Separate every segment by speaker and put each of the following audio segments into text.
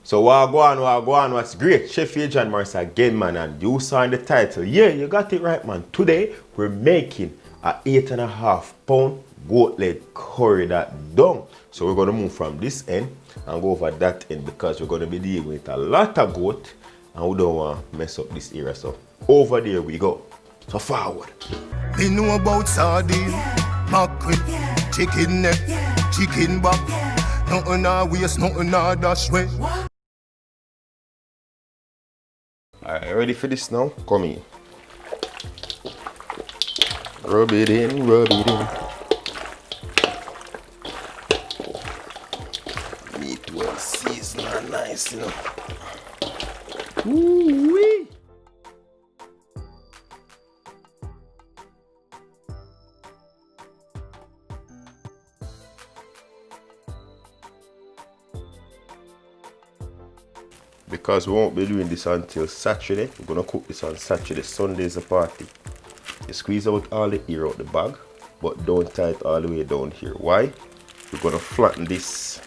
Speaker 1: So what's great? Chef John Morris again, man, and you saw in the title. Yeah, you got it right, man. Today, we're making a 8.5 pound goat leg curry that done. So we're going to move from this end and go over that end because we're going to be dealing with a lot of goat and we don't want to mess up this area. So over there we go. So forward.
Speaker 2: We know about sardine, mackerel, chicken neck, chicken back. Nothing I waste, nothing I dash way.
Speaker 1: Alright, ready for this now? Come in. Rub it in, rub it in. Meat well seasoned and nice, you know. Ooh-wee. Because we won't be doing this until Saturday, we're gonna cook this on Saturday. Sunday is a party. You squeeze out all the air out the bag, but don't tie it all the way down here. Why? We're gonna flatten this.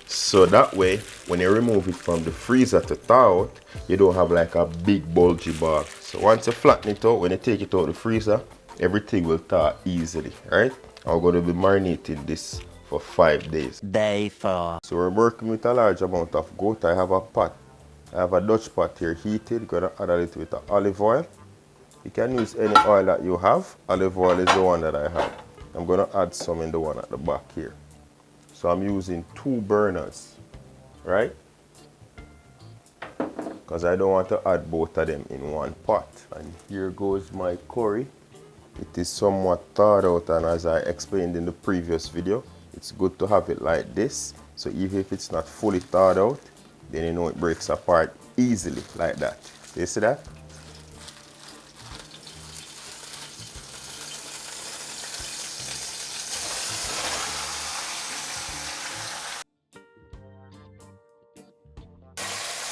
Speaker 1: So that way, when you remove it from the freezer to thaw out, you don't have like a big bulgy bag. So once you flatten it out, when you take it out of the freezer, everything will thaw easily, right? And we're gonna be marinating this for 5 days.
Speaker 3: Day 4.
Speaker 1: So we're working with a large amount of goat. I have a pot. I have a Dutch pot here heated. Gonna add a little bit of olive oil. You can use any oil that you have. Olive oil is the one that I have. I'm gonna add some in the one at the back here. So I'm using 2 burners, right? Because I don't want to add both of them in one pot. And here goes my curry. It is somewhat thawed out, and as I explained in the previous video, it's good to have it like this. So even if it's not fully thawed out, then you know it breaks apart easily like that. You see that?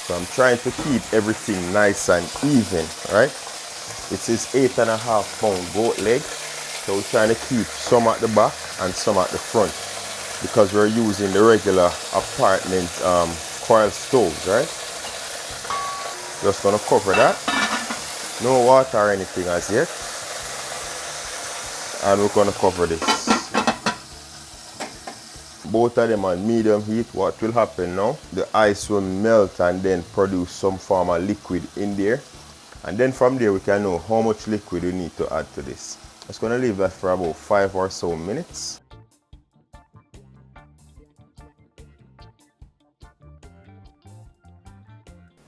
Speaker 1: So I'm trying to keep everything nice and even, right? It is 8.5 pound goat leg. So we're trying to keep some at the back and some at the front because we're using the regular apartment coil stoves, right? Just gonna cover that. No water or anything as yet. And we're gonna cover this. Both of them on medium heat. What will happen now? The ice will melt and then produce some form of liquid in there. And then from there we can know how much liquid we need to add to this. Just gonna leave that for about 5 or so minutes.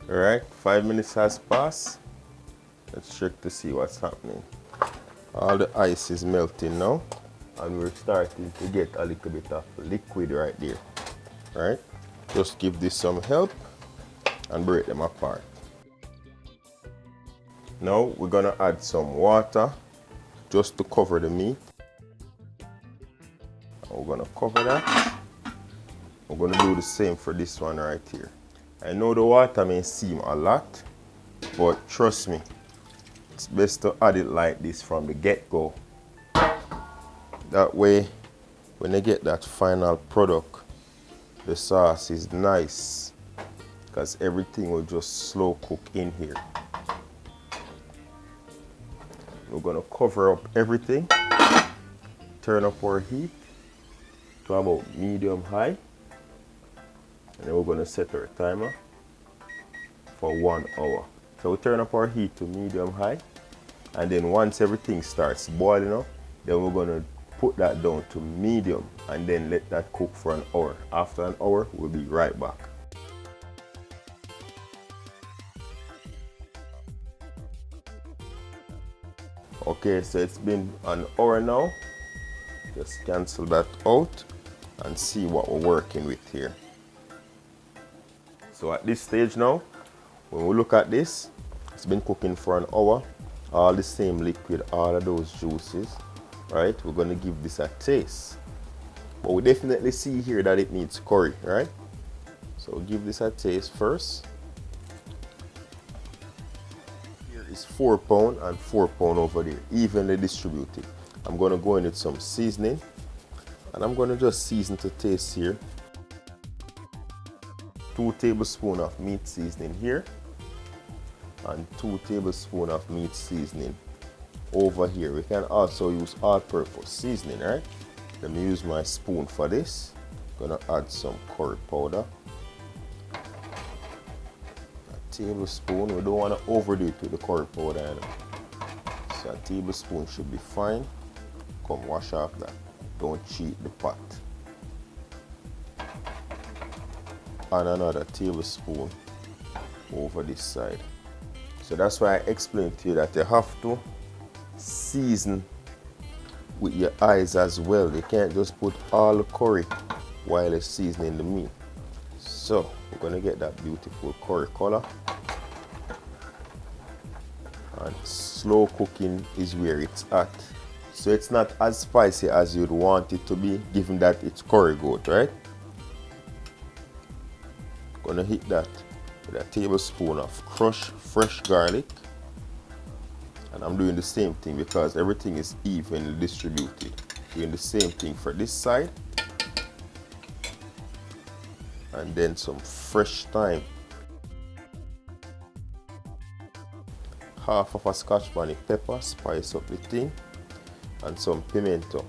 Speaker 1: Alright, 5 minutes has passed. Let's check to see what's happening. All the ice is melting now, and we're starting to get a little bit of liquid right there. Right? Just give this some help and break them apart. Now we're gonna add some water just to cover the meat. We're gonna cover that. We're gonna do the same for this one right here. I know the water may seem a lot, but trust me, it's best to add it like this from the get-go. That way, when you get that final product, the sauce is nice because everything will just slow cook in here. We're gonna cover up everything, turn up our heat to about medium high. And then we're going to set our timer for 1 hour. So we turn up our heat to medium high. And then once everything starts boiling up, then we're going to put that down to medium and then let that cook for an hour. After an hour, we'll be right back. Okay, so it's been an hour now. Just cancel that out and see what we're working with here. So at this stage now, when we look at this, it's been cooking for an hour. All the same liquid, all of those juices, right? We're gonna give this a taste. But we definitely see here that it needs curry, right? So we'll give this a taste first. Here is 4 pound and 4 pound over there, evenly distributed. I'm gonna go in with some seasoning, and I'm gonna just season to taste here. 2 tablespoons of meat seasoning here and 2 tablespoons of meat seasoning over here. We can also use all-purpose seasoning, right? Let me use my spoon for this. Gonna add some curry powder. A tablespoon. We don't want to overdo it with the curry powder, you know. So a tablespoon should be fine. Come wash off that. Don't cheat the pot. And another tablespoon over this side. So that's why I explained to you that you have to season with your eyes as well. You can't just put all the curry while you're seasoning the meat. So we're gonna get that beautiful curry color. And slow cooking is where it's at. So it's not as spicy as you'd want it to be, given that it's curry goat, right? Gonna hit that with a tablespoon of crushed fresh garlic. And I'm doing the same thing because everything is evenly distributed. Doing the same thing for this side. And then some fresh thyme. Half of a Scotch bonnet pepper, spice up the thing. And some pimento,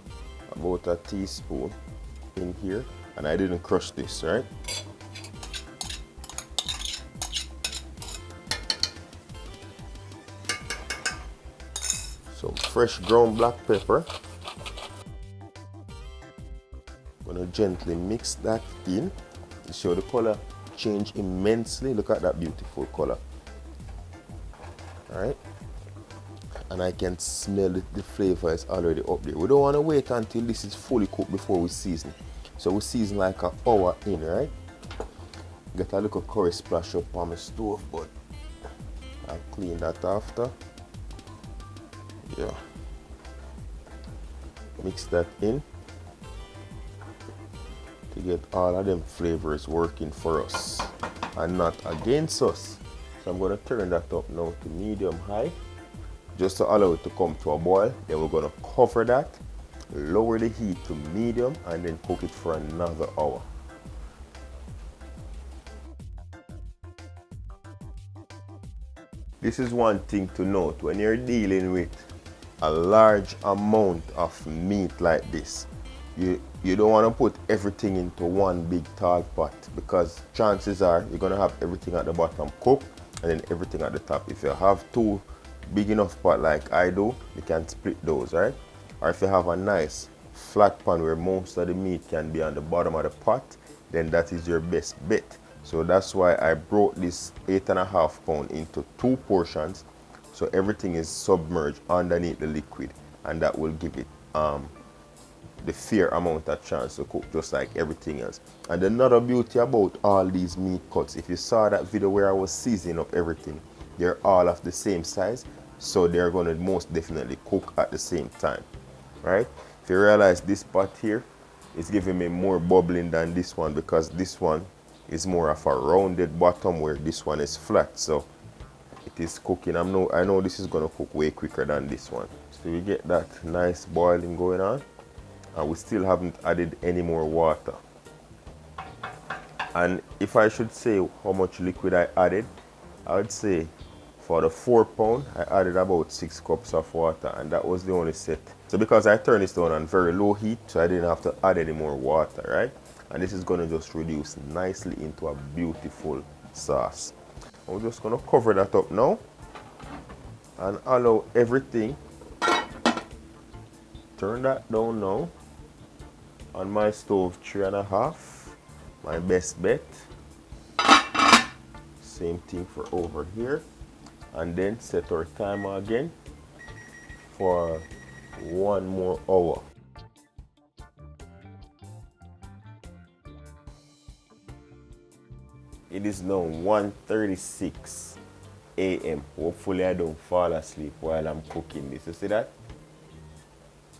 Speaker 1: about a teaspoon in here. And I didn't crush this, right? Some fresh ground black pepper. I'm gonna gently mix that in. You see how the color change immensely. Look at that beautiful color. All right. And I can smell it, the flavor is already up there. We don't want to wait until this is fully cooked before we season. So we season like an hour in, right? Get a little curry splash up on my stove, but I'll clean that after. Yeah. Mix that in to get all of them flavors working for us and not against us. So I'm going to turn that up now to medium high, just to allow it to come to a boil. Then we're going to cover that, lower the heat to medium, and then cook it for another hour. This is one thing to note when you're dealing with a large amount of meat like this. You don't want to put everything into one big tall pot, because chances are you're going to have everything at the bottom cooked and then everything at the top. If you have two big enough pot like I do, you can split those, right? Or if you have a nice flat pan where most of the meat can be on the bottom of the pot, then that is your best bet. So that's why I broke this 8.5 pound into 2 portions, so everything is submerged underneath the liquid, and that will give it the fair amount of chance to cook, just like everything else. And another beauty about all these meat cuts, if you saw that video where I was seasoning up everything, they're all of the same size, so they're going to most definitely cook at the same time, right? If you realize this pot here is giving me more bubbling than this one, because this one is more of a rounded bottom where this one is flat, so it is cooking. I know this is going to cook way quicker than this one. So we get that nice boiling going on, and we still haven't added any more water. And if I should say how much liquid I added, I would say for the 4 pound I added about 6 cups of water, and that was the only set. So because I turned this down on very low heat, so I didn't have to add any more water, right? And this is going to just reduce nicely into a beautiful sauce. I'm just going to cover that up now and allow everything. Turn that down now. On my stove, 3.5, my best bet. Same thing for over here. And then set our timer again for 1 more hour. It is now 1:36 a.m. Hopefully I don't fall asleep while I'm cooking this. You see that?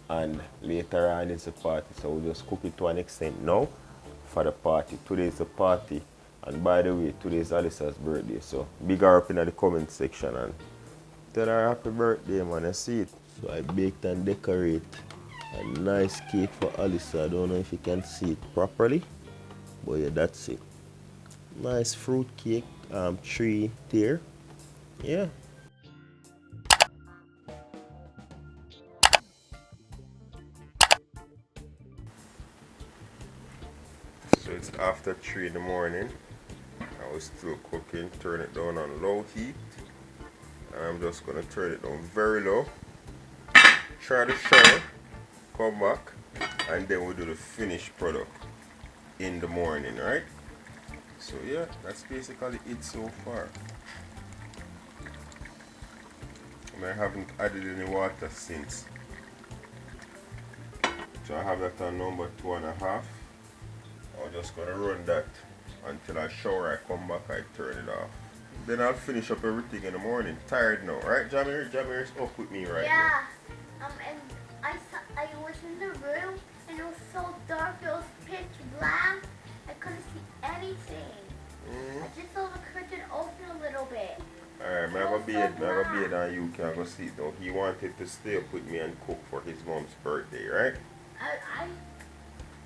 Speaker 1: And later on it's a party, so we'll just cook it to an extent now for the party. Today is the party, and by the way, today is Alyssa's birthday, so big her up in the comment section and tell her happy birthday, man. I see it. So I baked and decorate a nice cake for Alyssa. I don't know if you can see it properly, but yeah, that's it. Nice fruit cake tree there. Yeah. So it's after 3 in the morning. I was still cooking, turn it down on low heat. And I'm just gonna turn it down very low. Try to shower, come back, and then we'll do the finished product in the morning, right? So yeah, that's basically it so far. And I haven't added any water since. So I have that on number 2.5. I'm just gonna run that until I shower, I come back, I turn it off. Then I'll finish up everything in the morning. Tired now, right, Jamir? Jamir's up with me right now.
Speaker 3: And I was in the room and it was so dark, it was pitch black. I couldn't see anything. I just saw the curtain open a little bit.
Speaker 1: Alright, I have a bed and you can go sleep now. He wanted to stay up with me and cook for his mom's birthday, right?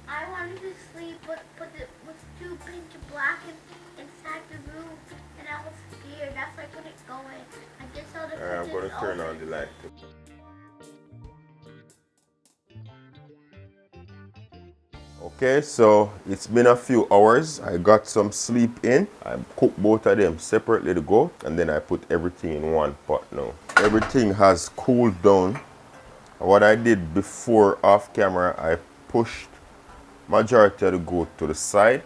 Speaker 3: I wanted to sleep, but it was too pitch black inside the room, and I was scared. That's why I couldn't go in. I just saw the curtain
Speaker 1: I'm going to turn
Speaker 3: open.
Speaker 1: on the light. Okay, so it's been a few hours. I got some sleep in. I cooked both of them separately to go, and then I put everything in one pot now. Everything has cooled down. What I did before off camera, I pushed majority of the goat to the side,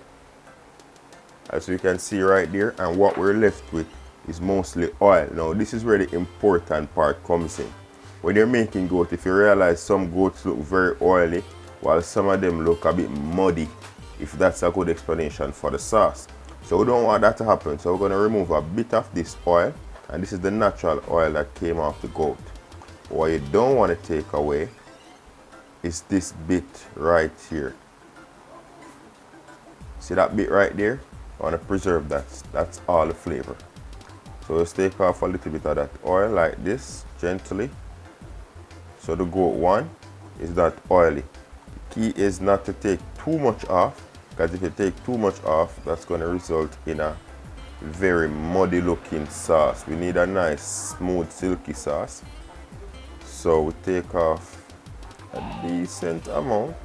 Speaker 1: as you can see right there, and what we're left with is mostly oil. Now this is where the important part comes in. When you're making goat, if you realize some goats look very oily while some of them look a bit muddy, if that's a good explanation for the sauce. So we don't want that to happen, so we're going to remove a bit of this oil, and this is the natural oil that came off the goat. What you don't want to take away is this bit right here. See that bit right there? I want to preserve that. That's all the flavor. So let's take off a little bit of that oil like this, gently. So the goat one is that oily. The key is not to take too much off, because if you take too much off, that's going to result in a very muddy looking sauce. We need a nice, smooth, silky sauce. So we take off a decent amount.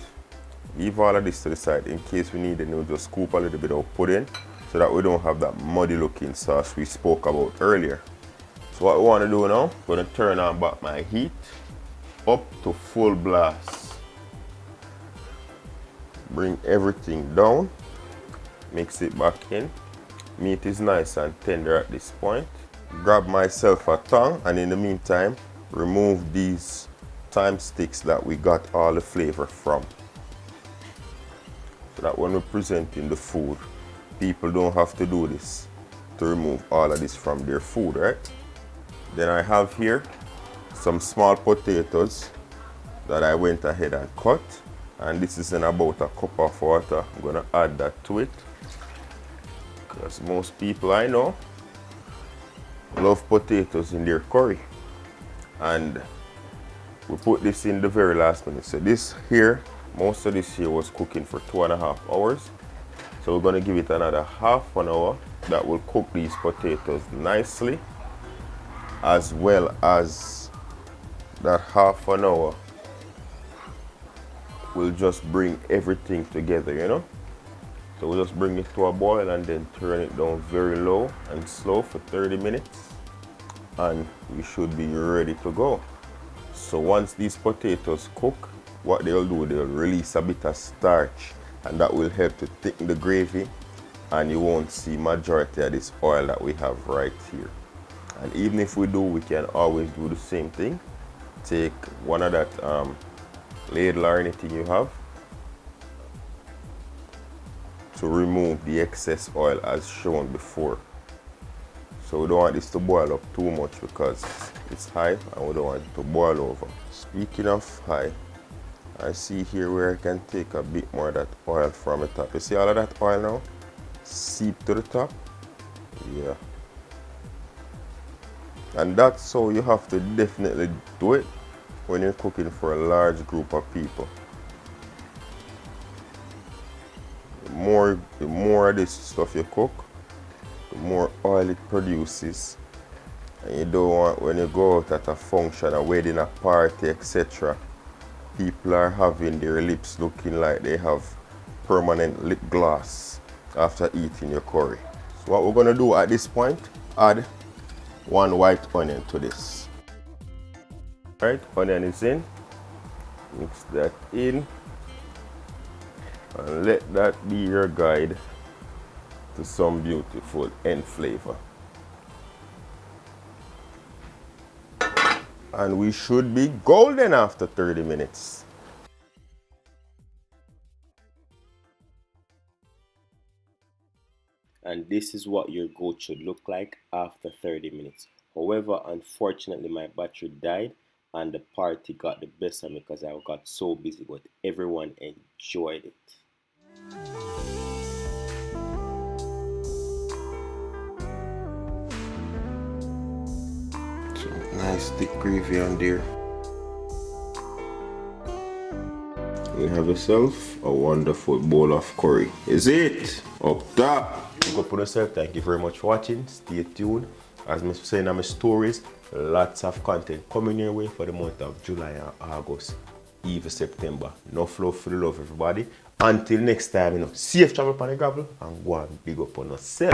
Speaker 1: Leave all of this to the side. In case we need it, we'll just scoop a little bit of pudding so that we don't have that muddy looking sauce we spoke about earlier. So what we want to do now, I'm going to turn on back my heat up to full blast. Bring everything down. Mix it back in. Meat is nice and tender at this point. Grab myself a tongue, and in the meantime, remove these thyme sticks that we got all the flavor from. So that when we're presenting the food, people don't have to do this to remove all of this from their food, right? Then I have here some small potatoes that I went ahead and cut, and this is in about a cup of water. I'm gonna add that to it, because most people I know love potatoes in their curry, and we put this in the very last minute. So this here, most of this here was cooking for 2.5 hours. So we're going to give it another half an hour. That will cook these potatoes nicely, as well as that half an hour will just bring everything together, you know. So we'll just bring it to a boil and then turn it down very low and slow for 30 minutes, and we should be ready to go. So once these potatoes cook, what they'll do, they'll release a bit of starch, and that will help to thicken the gravy, and you won't see majority of this oil that we have right here. And even if we do, we can always do the same thing. Take one of that ladle or anything you have to remove the excess oil as shown before. So we don't want this to boil up too much because it's high, and we don't want it to boil over. Speaking of high, I see here where I can take a bit more of that oil from the top. You see all of that oil now? Seep to the top. Yeah. And that's how you have to definitely do it when you're cooking for a large group of people. The more of this stuff you cook, the more oil it produces. And you don't want, when you go out at a function, a wedding, a party, etc., people are having their lips looking like they have permanent lip gloss after eating your curry. So what we're going to do at this point, add 1 white onion to this. Alright, onion is in. Mix that in. And let that be your guide to some beautiful end flavor. And we should be golden after 30 minutes. And this is what your goat should look like after 30 minutes. However, unfortunately, my battery died and the party got the best of me because I got so busy, but everyone enjoyed it. Some nice thick gravy on there. You have yourself a wonderful bowl of curry. Is it? Up top. Look up on yourself. Thank you very much for watching. Stay tuned. As I'm saying in my stories, lots of content coming your way for the month of July and August, even September. No flow for the love, everybody. Until next time, safe travel upon the gravel and go and big up on yourself.